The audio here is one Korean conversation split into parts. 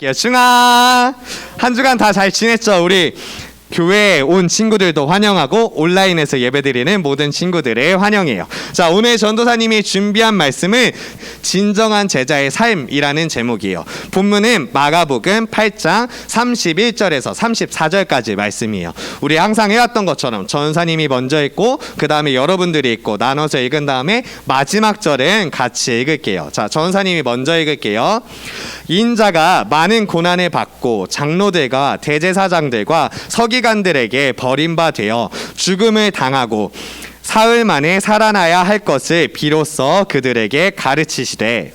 충아 한 주간 다 잘 지냈죠? 우리 교회에 온 친구들도 환영하고 온라인에서 예배드리는 모든 친구들을 환영해요. 자, 오늘 전도사님이 준비한 말씀은 진정한 제자의 삶이라는 제목이에요. 본문은 마가복음 8장 31절에서 34절까지 말씀이에요. 우리 항상 해왔던 것처럼 전도사님이 먼저 읽고 그 다음에 여러분들이 읽고 나눠서 읽은 다음에 마지막 절은 같이 읽을게요. 자, 전도사님이 먼저 읽을게요. 인자가 많은 고난을 받고 장로들과 대제사장들과 서기관들에게 버림받아 죽음을 당하고 사흘 만에 살아나야 할 것을 비로소 그들에게 가르치시되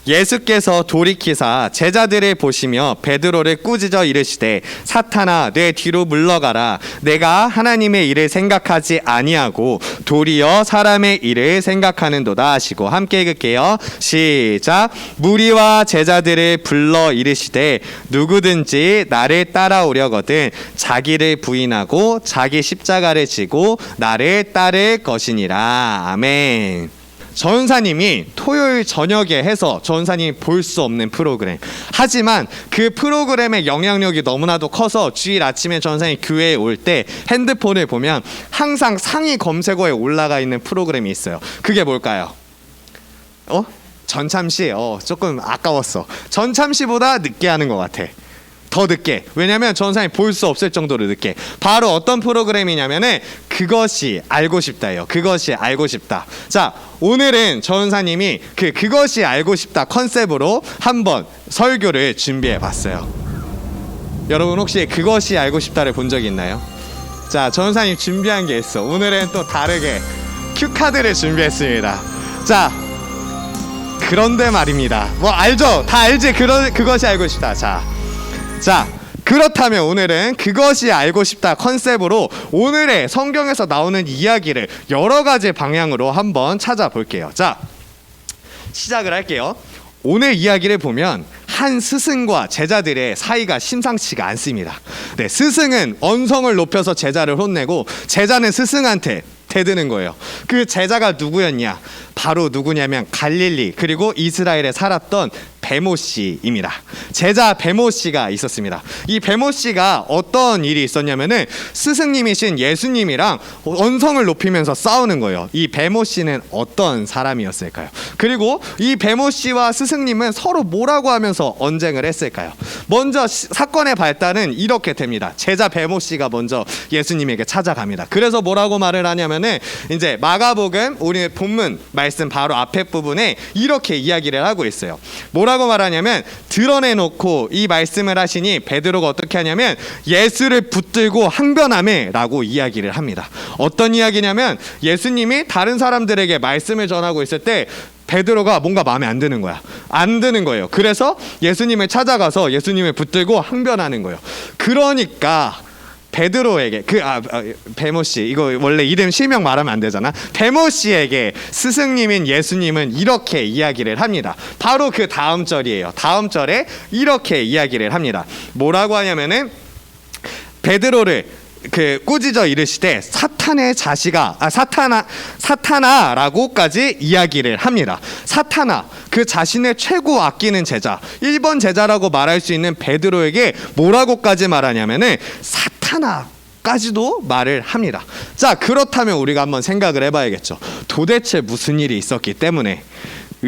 예수께서 돌이키사 제자들을 보시며 베드로를 꾸짖어 이르시되 사탄아 내 뒤로 물러가라. 내가 하나님의 일을 생각하지 아니하고 도리어 사람의 일을 생각하는도다 하시고 함께 읽을게요. 시작. 무리와 제자들을 불러 이르시되 누구든지 나를 따라오려거든 자기를 부인하고 자기 십자가를 지고 나를 따를 것이니라. 아멘. 전사님이 토요일 저녁에 해서 전사님이 볼 수 없는 프로그램. 하지만 그 프로그램의 영향력이 너무나도 커서 주일 아침에 전사님이 교회에 올 때 핸드폰을 보면 항상 상위 검색어에 올라가 있는 프로그램이 있어요. 그게 뭘까요? 전참시. 조금 아까웠어. 전참시보다 늦게 하는 것 같아. 더 늦게. 왜냐면 전사님이 볼 수 없을 정도로 늦게. 바로 어떤 프로그램이냐면은 그것이 알고 싶다예요. 그것이 알고 싶다. 자, 오늘은 전사님이 그것이 알고 싶다 컨셉으로 한번 설교를 준비해 봤어요. 여러분 혹시 그것이 알고 싶다를 본 적 있나요? 자, 전사님 준비한 게 있어. 오늘은 또 다르게 큐카드를 준비했습니다. 자, 그런데 말입니다. 뭐 알죠? 다 알지? 그것이 알고 싶다. 자, 그렇다면 오늘은 그것이 알고 싶다 컨셉으로 오늘의 성경에서 나오는 이야기를 여러 가지 방향으로 한번 찾아볼게요. 자, 시작을 할게요. 오늘 이야기를 보면 한 스승과 제자들의 사이가 심상치가 않습니다. 네, 스승은 언성을 높여서 제자를 혼내고 제자는 스승한테 대드는 거예요. 그 제자가 누구였냐? 바로 누구냐면 갈릴리 그리고 이스라엘에 살았던 베모 씨입니다. 제자 베모 씨가 있었습니다. 이 베모 씨가 어떤 일이 있었냐면은 스승님이신 예수님이랑 언성을 높이면서 싸우는 거예요. 이 베모 씨는 어떤 사람이었을까요? 그리고 이 베모 씨와 스승님은 서로 뭐라고 하면서 언쟁을 했을까요? 먼저 사건의 발단은 이렇게 됩니다. 제자 베모 씨가 먼저 예수님에게 찾아갑니다. 그래서 뭐라고 말을 하냐면은 이제 마가복음 우리 본문 말씀 바로 앞에 부분에 이렇게 이야기를 하고 있어요. 뭐라고 말하냐면 드러내놓고 이 말씀을 하시니 베드로가 어떻게 하냐면 예수를 붙들고 항변하매 라고 이야기를 합니다. 어떤 이야기냐면 예수님이 다른 사람들에게 말씀을 전하고 있을 때 베드로가 뭔가 마음에 안 드는 거야. 안 드는 거예요. 그래서 예수님을 찾아가서 예수님을 붙들고 항변하는 거예요. 그러니까 베드로에게 베모 씨, 이거 원래 이름 실명 말하면 안 되잖아. 베모 씨에게 스승님인 예수님은 이렇게 이야기를 합니다. 바로 그 다음 절이에요. 다음 절에 이렇게 이야기를 합니다. 뭐라고 하냐면은 베드로를 꾸짖어 이르시되 사탄의 자식아, 사탄아라고까지 이야기를 합니다. 사탄아, 그 자신의 최고 아끼는 제자, 1번 제자라고 말할 수 있는 베드로에게 뭐라고까지 말하냐면은 사탄아까지도 말을 합니다. 자, 그렇다면 우리가 한번 생각을 해봐야겠죠. 도대체 무슨 일이 있었기 때문에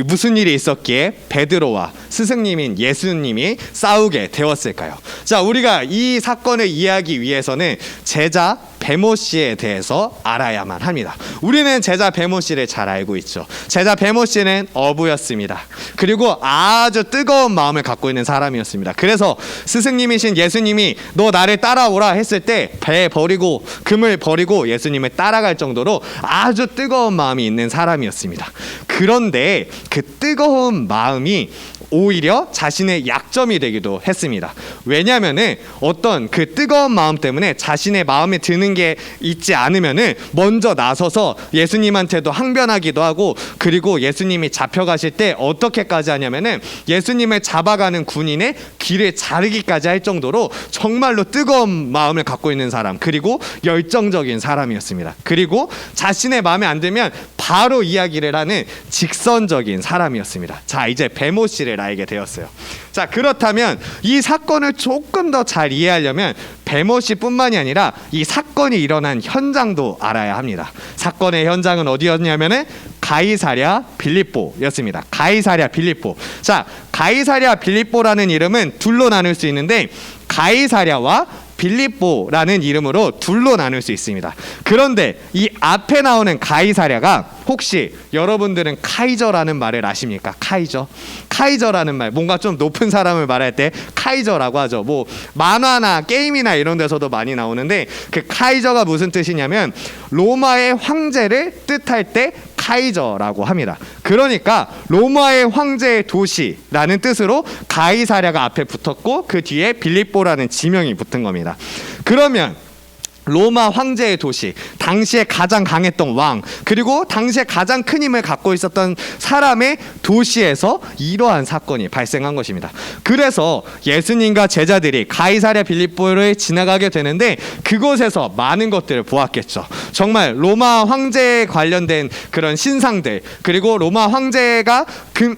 무슨 일이 있었기에 베드로와 스승님인 예수님이 싸우게 되었을까요? 자, 우리가 이 사건을 이해하기 위해서는 제자 베모 씨에 대해서 알아야만 합니다. 우리는 제자 베모 씨를 잘 알고 있죠. 제자 베모 씨는 어부였습니다. 그리고 아주 뜨거운 마음을 갖고 있는 사람이었습니다. 그래서 스승님이신 예수님이 너 나를 따라오라 했을 때 배 버리고 금을 버리고 예수님을 따라갈 정도로 아주 뜨거운 마음이 있는 사람이었습니다. 그런데 그 뜨거운 마음이 오히려 자신의 약점이 되기도 했습니다. 왜냐하면은 어떤 그 뜨거운 마음 때문에 자신의 마음에 드는 게 있지 않으면은 먼저 나서서 예수님한테도 항변하기도 하고, 그리고 예수님이 잡혀가실 때 어떻게까지 하냐면은 예수님을 잡아가는 군인의 귀를 자르기까지 할 정도로 정말로 뜨거운 마음을 갖고 있는 사람, 그리고 열정적인 사람이었습니다. 그리고 자신의 마음에 안 들면 바로 이야기를 하는 직선적인 사람이었습니다. 자, 이제 베모 씨를 알게 되었어요. 자, 그렇다면 이 사건을 조금 더 잘 이해하려면 베모 씨뿐만이 아니라 이 사건이 일어난 현장도 알아야 합니다. 사건의 현장은 어디였냐면은 가이사랴 빌립보였습니다. 가이사랴 빌립보. 자, 가이사랴 빌립보라는 이름은 둘로 나눌 수 있는데 가이사랴와 빌립보라는 이름으로 둘로 나눌 수 있습니다. 그런데 이 앞에 나오는 가이사랴가, 혹시 여러분들은 카이저라는 말을 아십니까? 카이저라는 말, 뭔가 좀 높은 사람을 말할 때 카이저라고 하죠. 뭐 만화나 게임이나 이런 데서도 많이 나오는데, 그 카이저가 무슨 뜻이냐면 로마의 황제를 뜻할 때 카이저라고 합니다. 그러니까 로마의 황제의 도시라는 뜻으로 가이사랴가 앞에 붙었고 그 뒤에 빌립보라는 지명이 붙은 겁니다. 그러면 로마 황제의 도시, 당시에 가장 강했던 왕, 그리고 당시에 가장 큰 힘을 갖고 있었던 사람의 도시에서 이러한 사건이 발생한 것입니다. 그래서 예수님과 제자들이 가이사랴 빌립보를 지나가게 되는데 그곳에서 많은 것들을 보았겠죠. 정말 로마 황제에 관련된 그런 신상들, 그리고 로마 황제가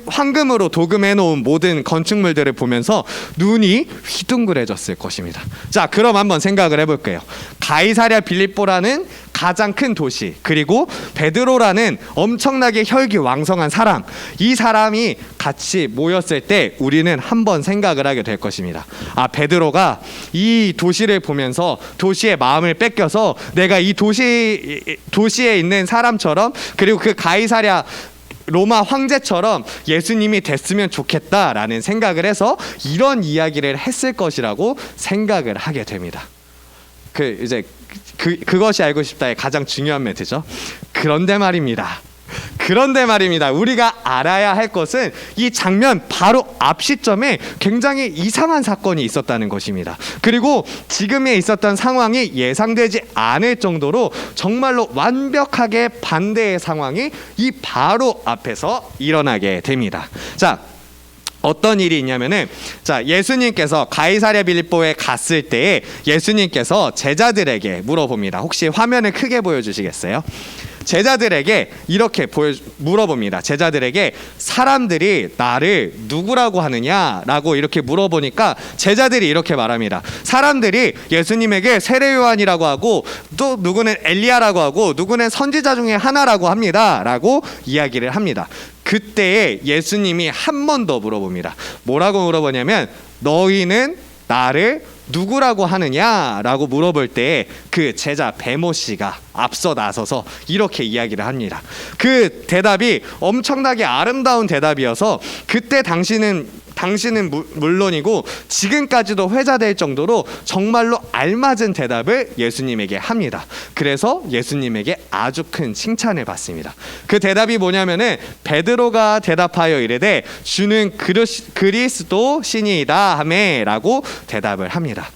황금으로 도금해 놓은 모든 건축물들을 보면서 눈이 휘둥그레졌을 것입니다. 자, 그럼 한번 생각을 해볼게요. 가이사랴 빌립보라는 가장 큰 도시, 그리고 베드로라는 엄청나게 혈기왕성한 사람, 이 사람이 같이 모였을 때 우리는 한번 생각을 하게 될 것입니다. 아, 베드로가 이 도시를 보면서 도시의 마음을 뺏겨서 내가 이 도시에 있는 사람처럼, 그리고 그 가이사랴 로마 황제처럼 예수님이 됐으면 좋겠다라는 생각을 해서 이런 이야기를 했을 것이라고 생각을 하게 됩니다. 그것이 알고 싶다의 가장 중요한 멘트죠. 그런데 말입니다. 우리가 알아야 할 것은 이 장면 바로 앞 시점에 굉장히 이상한 사건이 있었다는 것입니다. 그리고 지금에 있었던 상황이 예상되지 않을 정도로 정말로 완벽하게 반대의 상황이 이 바로 앞에서 일어나게 됩니다. 자, 어떤 일이 있냐면은, 자, 예수님께서 가이사랴 빌립보에 갔을 때 예수님께서 제자들에게 물어봅니다. 혹시 화면을 크게 보여주시겠어요? 제자들에게 이렇게 물어봅니다. 제자들에게 사람들이 나를 누구라고 하느냐라고 이렇게 물어보니까 제자들이 이렇게 말합니다. 사람들이 예수님에게 세례 요한이라고 하고, 또 누구는 엘리야라고 하고, 누구는 선지자 중에 하나라고 합니다 라고 이야기를 합니다. 그때에 예수님이 한 번 더 물어봅니다. 뭐라고 물어보냐면, 너희는 나를 누구라고 하느냐라고 물어볼 때 그 제자 베모 씨가 앞서 나서서 이렇게 이야기를 합니다. 그 대답이 엄청나게 아름다운 대답이어서 그때 당신은 물론이고 지금까지도 회자될 정도로 정말로 알맞은 대답을 예수님에게 합니다. 그래서 예수님에게 아주 큰 칭찬을 받습니다. 그 대답이 뭐냐면은, 베드로가 대답하여 이르되 주는 그리스도 신이다 하매라고 대답을 합니다.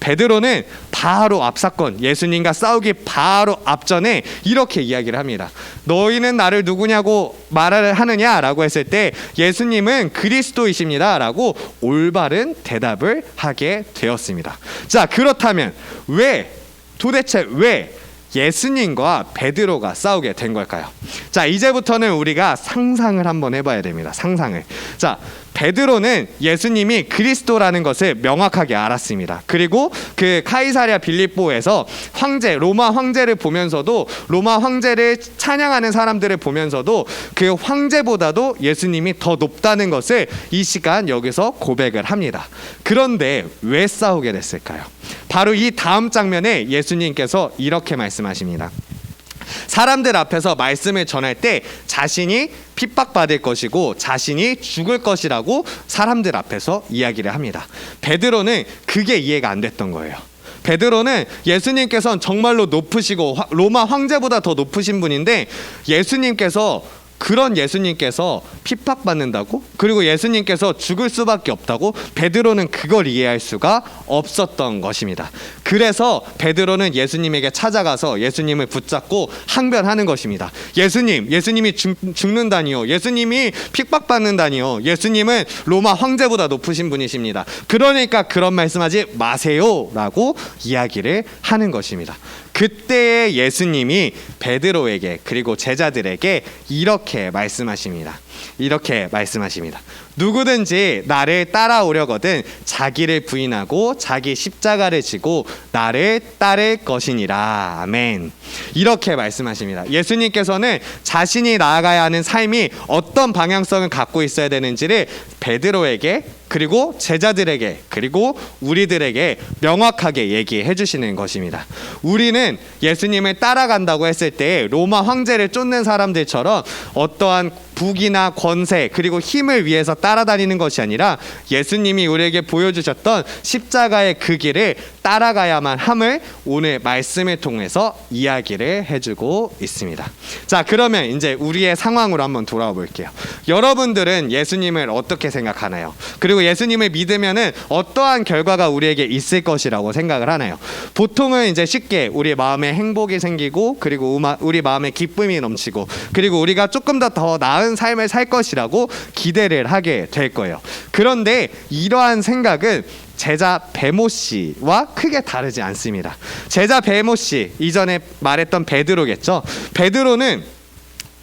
베드로는 바로 앞 사건, 예수님과 싸우기 바로 앞전에 이렇게 이야기를 합니다. 너희는 나를 누구냐고 말을 하느냐라고 했을 때 예수님은 그리스도이십니다라고 올바른 대답을 하게 되었습니다. 자, 그렇다면 도대체 왜 예수님과 베드로가 싸우게 된 걸까요? 자, 이제부터는 우리가 상상을 한번 해봐야 됩니다. 상상을. 자, 베드로는 예수님이 그리스도라는 것을 명확하게 알았습니다. 그리고 그 가이사랴 빌립보에서 로마 황제를 보면서도, 로마 황제를 찬양하는 사람들을 보면서도 그 황제보다도 예수님이 더 높다는 것을 이 시간 여기서 고백을 합니다. 그런데 왜 싸우게 됐을까요? 바로 이 다음 장면에 예수님께서 이렇게 말씀하십니다. 사람들 앞에서 말씀을 전할 때 자신이 핍박받을 것이고 자신이 죽을 것이라고 사람들 앞에서 이야기를 합니다. 베드로는 그게 이해가 안 됐던 거예요. 베드로는 예수님께서는 정말로 높으시고 로마 황제보다 더 높으신 분인데 예수님께서 그런 예수님께서 핍박받는다고? 그리고 예수님께서 죽을 수밖에 없다고? 베드로는 그걸 이해할 수가 없었던 것입니다. 그래서 베드로는 예수님에게 찾아가서 예수님을 붙잡고 항변하는 것입니다. 예수님이 죽는다니요. 예수님이 핍박받는다니요. 예수님은 로마 황제보다 높으신 분이십니다. 그러니까 그런 말씀하지 마세요 라고 이야기를 하는 것입니다. 그때의 예수님이 베드로에게 그리고 제자들에게 이렇게 말씀하십니다. 누구든지 나를 따라오려거든 자기를 부인하고 자기 십자가를 지고 나를 따를 것이니라. 아멘. 이렇게 말씀하십니다. 예수님께서는 자신이 나아가야 하는 삶이 어떤 방향성을 갖고 있어야 되는지를 베드로에게 그리고 제자들에게 그리고 우리들에게 명확하게 얘기해 주시는 것입니다. 우리는 예수님을 따라간다고 했을 때 로마 황제를 쫓는 사람들처럼 어떠한 부귀나 권세 그리고 힘을 위해서 따라다니는 것이 아니라 예수님이 우리에게 보여주셨던 십자가의 그 길을 따라가야만 함을 오늘 말씀을 통해서 이야기를 해주고 있습니다. 자, 그러면 이제 우리의 상황으로 한번 돌아와 볼게요. 여러분들은 예수님을 어떻게 생각하나요? 그리고 예수님을 믿으면은 어떠한 결과가 우리에게 있을 것이라고 생각을 하나요? 보통은 이제 쉽게 우리 마음에 행복이 생기고 그리고 우리 마음에 기쁨이 넘치고 그리고 우리가 조금 더 나은 삶을 살 것이라고 기대를 하게 될 거예요. 그런데 이러한 생각은 제자 베모 씨와 크게 다르지 않습니다. 제자 베모 씨, 이전에 말했던 베드로겠죠. 베드로는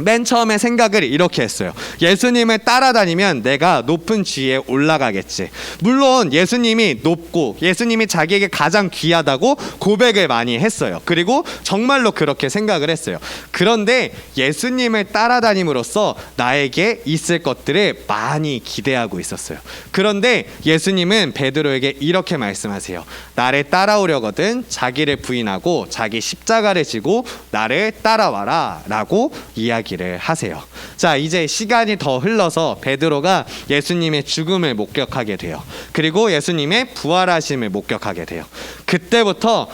맨 처음에 생각을 이렇게 했어요. 예수님을 따라다니면 내가 높은 지위에 올라가겠지. 물론 예수님이 높고 예수님이 자기에게 가장 귀하다고 고백을 많이 했어요. 그리고 정말로 그렇게 생각을 했어요. 그런데 예수님을 따라다님으로써 나에게 있을 것들을 많이 기대하고 있었어요. 그런데 예수님은 베드로에게 이렇게 말씀하세요. 나를 따라오려거든 자기를 부인하고 자기 십자가를 지고 나를 따라와라 라고 이야기를 하세요. 자, 이제 시간이 더 흘러서 베드로가 예수님의 죽음을 목격하게 돼요. 그리고 예수님의 부활하심을 목격하게 돼요. 그때부터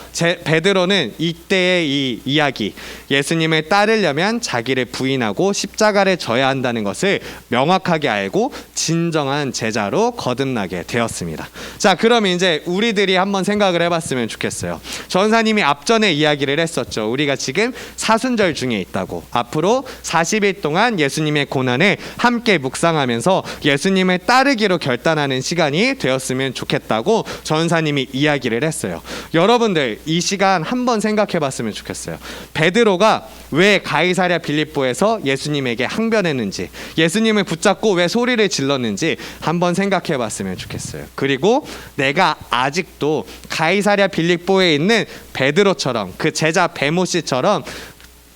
베드로는 이때의 이 이야기, 예수님을 따르려면 자기를 부인하고 십자가를 져야 한다는 것을 명확하게 알고 진정한 제자로 거듭나게 되었습니다. 자, 그럼 이제 우리들이 한번 생각을 해봤으면 좋겠어요. 전사님이 앞전에 이야기를 했었죠. 우리가 지금 사순절 중에 있다고. 앞으로 40일 동안 예수님의 고난을 함께 묵상하면서 예수님을 따르기로 결단하는 시간이 되었으면 좋겠다고 전사님이 이야기를 했어요. 여러분들 이 시간 한번 생각해 봤으면 좋겠어요. 베드로가 왜 가이사랴 빌립보에서 예수님에게 항변했는지, 예수님을 붙잡고 왜 소리를 질렀는지 한번 생각해 봤으면 좋겠어요. 그리고 내가 아직도 가이사랴 빌립보에 있는 베드로처럼 그 제자 베모 씨처럼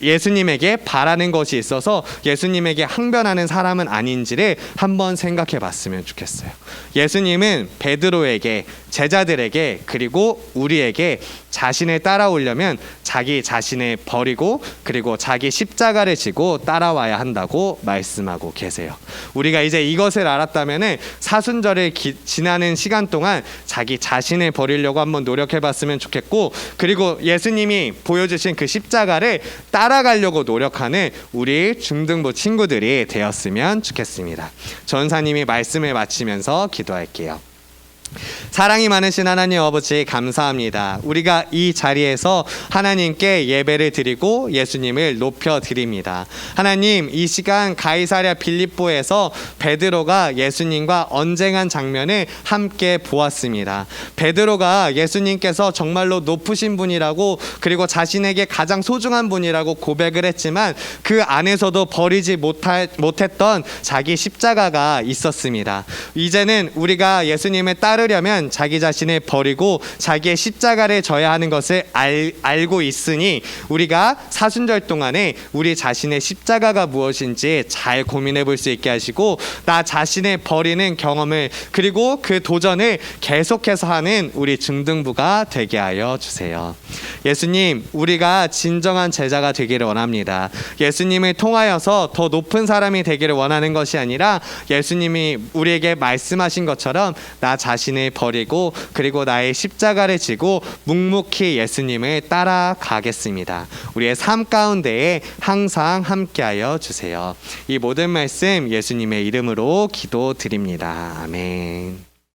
예수님에게 바라는 것이 있어서 예수님에게 항변하는 사람은 아닌지를 한번 생각해 봤으면 좋겠어요. 예수님은 베드로에게, 제자들에게 그리고 우리에게 자신을 따라오려면 자기 자신을 버리고 그리고 자기 십자가를 지고 따라와야 한다고 말씀하고 계세요. 우리가 이제 이것을 알았다면 사순절을 지나는 시간 동안 자기 자신을 버리려고 한번 노력해 봤으면 좋겠고, 그리고 예수님이 보여주신 그 십자가를 따라가려고 노력하는 우리 중등부 친구들이 되었으면 좋겠습니다. 전사님이 말씀을 마치면서 기도할게요. 사랑이 많으신 하나님 아버지 감사합니다. 우리가 이 자리에서 하나님께 예배를 드리고 예수님을 높여드립니다. 하나님, 이 시간 가이사랴 빌립보에서 베드로가 예수님과 언쟁한 장면을 함께 보았습니다. 베드로가 예수님께서 정말로 높으신 분이라고 그리고 자신에게 가장 소중한 분이라고 고백을 했지만 그 안에서도 버리지 못했던 자기 십자가가 있었습니다. 이제는 우리가 예수님을 따르려면 자기 자신을 버리고 자기의 십자가를 져야 하는 것을 알고 있으니 우리가 사순절 동안에 우리 자신의 십자가가 무엇인지 잘 고민해 볼 수 있게 하시고, 나 자신을 버리는 경험을 그리고 그 도전을 계속해서 하는 우리 중등부가 되게 하여 주세요. 예수님, 우리가 진정한 제자가 되기를 원합니다. 예수님을 통하여서 더 높은 사람이 되기를 원하는 것이 아니라 예수님이 우리에게 말씀하신 것처럼 나 자신 자신을 버리고 그리고 나의 십자가를 지고 묵묵히 예수님을 따라가겠습니다. 우리의 삶 가운데에 항상 함께하여 주세요. 이 모든 말씀 예수님의 이름으로 기도드립니다. 아멘.